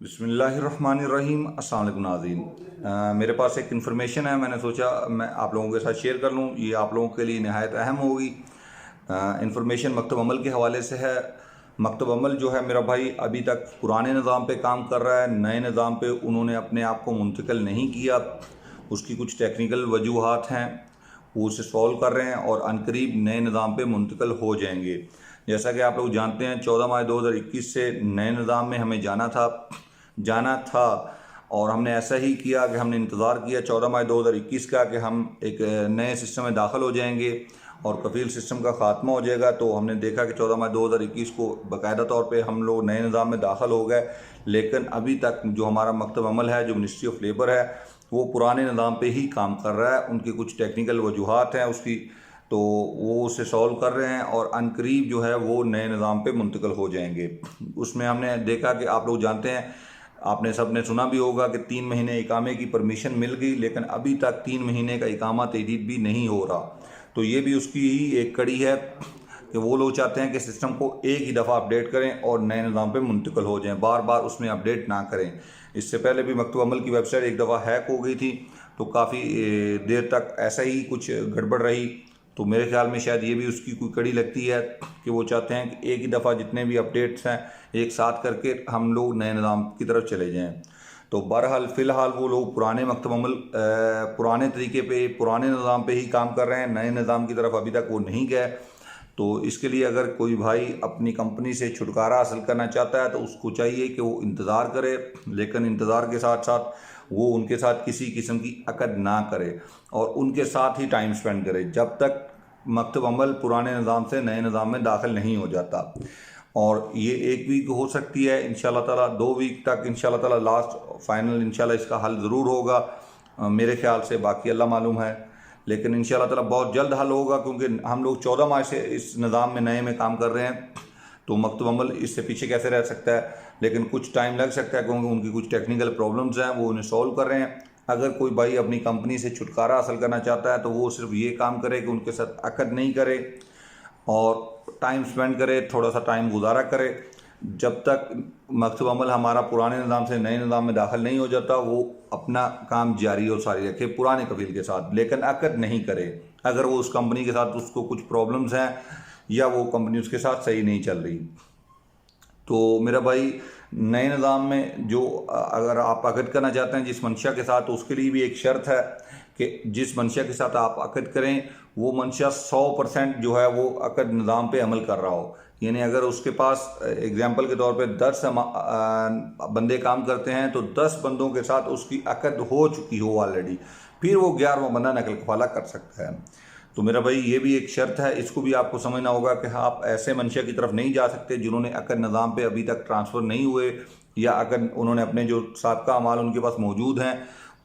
बिस्मिल्लाहिर्रहमानिर्रहीम। अस्सलाम वालेकुम नाज़रीन, मेरे पास एक इन्फॉर्मेशन है, मैंने सोचा मैं आप लोगों के साथ शेयर कर लूँ। ये आप लोगों के लिए नहायत अहम होगी। इन्फॉर्मेशन मकतब अमल के हवाले से है। मकतब अमल जो है मेरा भाई अभी तक पुराने निज़ाम पे काम कर रहा है, नए निज़ाम पे उन्होंने अपने आप को मुंतकिल नहीं किया। उसकी कुछ टेक्निकल वजूहात हैं, वो उसे सॉल्व कर रहे हैं और अनकरीब नए निज़ाम पे मुंतकिल हो जाएंगे। जैसा कि आप लोग जानते हैं 14 मार्च 2021 से नए निज़ाम में हमें जाना था और हमने ऐसा ही किया कि हमने इंतज़ार किया 14 मई 2021 का कि हम एक नए सिस्टम में दाखिल हो जाएंगे और कफील सिस्टम का ख़ात्मा हो जाएगा। तो हमने देखा कि 14 मई 2021 को बाकायदा तौर पे हम लोग नए निज़ाम में दाखिल हो गए, लेकिन अभी तक जो हमारा मकतब अमल है, जो मिनिस्ट्री ऑफ लेबर है, वो पुराने निज़ाम पे ही काम कर रहा है। उनकी कुछ टेक्निकल वजूहात हैं उसकी, तो वो उसे सॉल्व कर रहे हैं और अनकरीब जो है वो नए निज़ाम पे मुंतकिल हो जाएंगे। उसमें हमने देखा कि आप लोग जानते हैं, आपने सब ने सुना भी होगा कि 3 महीने इकामे की परमिशन मिल गई, लेकिन अभी तक 3 महीने का इकामा तजदीद भी नहीं हो रहा। तो ये भी उसकी ही एक कड़ी है कि वो लोग चाहते हैं कि सिस्टम को एक ही दफ़ा अपडेट करें और नए निज़ाम पे मुंतकिल हो जाएं, बार बार उसमें अपडेट ना करें। इससे पहले भी मकतब अमल की वेबसाइट एक दफ़ा हैक हो गई थी, तो काफ़ी देर तक ऐसा ही कुछ गड़बड़ रही। तो मेरे ख्याल में शायद ये भी उसकी कोई कड़ी लगती है कि वो चाहते हैं कि एक ही दफ़ा जितने भी अपडेट्स हैं एक साथ करके हम लोग नए निज़ाम की तरफ चले जाएं। तो बहरहाल फ़िलहाल वो लोग पुराने मकतब अमल पुराने तरीके पे, पुराने निज़ाम पे ही काम कर रहे हैं, नए निज़ाम की तरफ अभी तक वो नहीं गए। तो इसके लिए अगर कोई भाई अपनी कंपनी से छुटकारा हासिल करना चाहता है तो उसको चाहिए कि वो इंतज़ार करे, लेकिन इंतज़ार के साथ साथ वो उनके साथ किसी किस्म की अकद ना करे और उनके साथ ही टाइम स्पेंड करे जब तक मकतब अमल पुराने निज़ाम से नए निज़ाम में दाखिल नहीं हो जाता। और ये 1 वीक हो सकती है इंशाल्लाह ताला, 2 वीक तक इंशाल्लाह ताला, लास्ट फाइनल इंशाल्लाह इसका हल ज़रूर होगा मेरे ख्याल से, बाकी अल्लाह मालूम है। लेकिन इंशाल्लाह ताला बहुत जल्द हल होगा, क्योंकि हम लोग 14 मार्च से इस निज़ाम में नए में काम कर रहे हैं, तो मकतब अमल इससे पीछे कैसे रह सकता है। लेकिन कुछ टाइम लग सकता है क्योंकि उनकी कुछ टेक्निकल प्रॉब्लम्स हैं, वो उन्हें सॉल्व कर रहे हैं। अगर कोई भाई अपनी कंपनी से छुटकारा हासिल करना चाहता है तो वो सिर्फ ये काम करे कि उनके साथ अकद नहीं करे और टाइम स्पेंड करे, थोड़ा सा टाइम गुजारा करे। जब तक मकतब अमल हमारा पुराने निज़ाम से नए निज़ाम में दाखिल नहीं हो जाता, वो अपना काम जारी और सारी रखे पुराने कफील के साथ, लेकिन अकद नहीं करे अगर वो उस कंपनी के साथ उसको कुछ प्रॉब्लम्स हैं या वो कंपनी उसके साथ सही नहीं चल रही। तो मेरा भाई नए निज़ाम में जो अगर आप अकद करना चाहते हैं जिस मंशा के साथ, तो उसके लिए भी एक शर्त है कि जिस मंशा के साथ आप अकद करें वो मंशा 100% जो है वो अकद निज़ाम पे अमल कर रहा हो। यानी अगर उसके पास एग्जांपल के तौर पे 10 बंदे काम करते हैं तो 10 बंदों के साथ उसकी अकद हो चुकी हो ऑलरेडी, फिर वो 11वां बंदा नकल कफाला कर सकता है। तो मेरा भाई ये भी एक शर्त है, इसको भी आपको समझना होगा कि आप ऐसे मंशा की तरफ नहीं जा सकते जिन्होंने अकद निज़ाम पे अभी तक ट्रांसफ़र नहीं हुए, या अगर उन्होंने अपने जो साबका अमाल उनके पास मौजूद हैं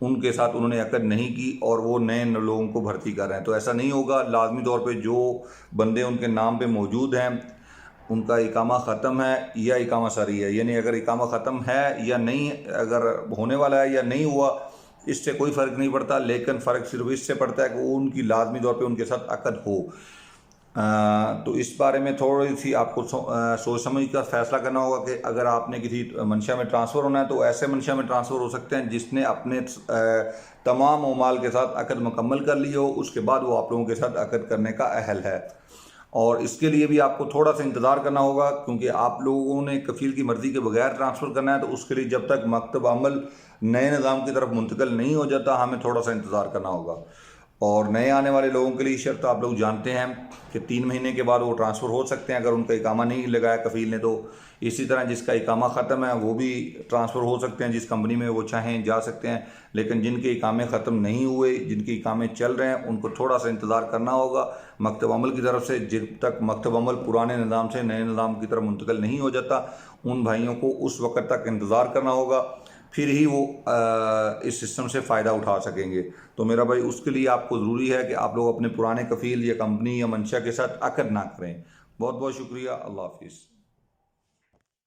उनके साथ उन्होंने अकद नहीं की और वो नए लोगों को भर्ती कर रहे हैं। तो ऐसा नहीं होगा। लाजमी तौर पे जो बंदे उनके नाम पे मौजूद हैं उनका इकामा ख़त्म है या इकामा सरी है, यानी अगर इकामा ख़त्म है या नहीं, अगर होने वाला है या नहीं हुआ, इससे कोई फ़र्क नहीं पड़ता। लेकिन फ़र्क सिर्फ इससे पड़ता है कि वो उनकी लाजमी तौर पे उनके साथ अकद हो। तो इस बारे में थोड़ी सी आपको सोच समझ कर फैसला करना होगा कि अगर आपने किसी मंशा में ट्रांसफ़र होना है तो ऐसे मंशा में ट्रांसफ़र हो सकते हैं जिसने अपने तमाम उमाल के साथ अकद मुकम्मल कर ली हो, उसके बाद वो आप लोगों के साथ अकद करने का अहल है। और इसके लिए भी आपको थोड़ा सा इंतज़ार करना होगा, क्योंकि आप लोगों ने कफ़ील की मर्ज़ी के बगैर ट्रांसफ़र करना है। तो उसके लिए जब तक मकतब अमल नए निज़ाम की तरफ मुंतकिल नहीं हो जाता, हमें थोड़ा सा इंतज़ार करना होगा। और नए आने वाले लोगों के लिए शर्त आप लोग जानते हैं कि 3 महीने के बाद वो ट्रांसफ़र हो सकते हैं अगर उनका इकामा नहीं लगाया कफ़ील ने। तो इसी तरह जिसका इकामा ख़त्म है वो भी ट्रांसफ़र हो सकते हैं, जिस कंपनी में वो चाहें जा सकते हैं। लेकिन जिनके इकामे ख़त्म नहीं हुए, जिनके इकामे चल रहे हैं, उनको थोड़ा सा इंतज़ार करना होगा मकतब अमल की तरफ से। जब तक मकतब अमल पुराने निज़ाम से नए निज़ाम की तरफ मुंतकिल नहीं हो जाता, उन भाइयों को उस वक़्त तक इंतज़ार करना होगा, फिर ही वो इस सिस्टम से फ़ायदा उठा सकेंगे। तो मेरा भाई उसके लिए आपको ज़रूरी है कि आप लोग अपने पुराने कफ़ील या कंपनी या मंशा के साथ अकद ना करें। बहुत बहुत शुक्रिया। अल्लाह हाफिज़।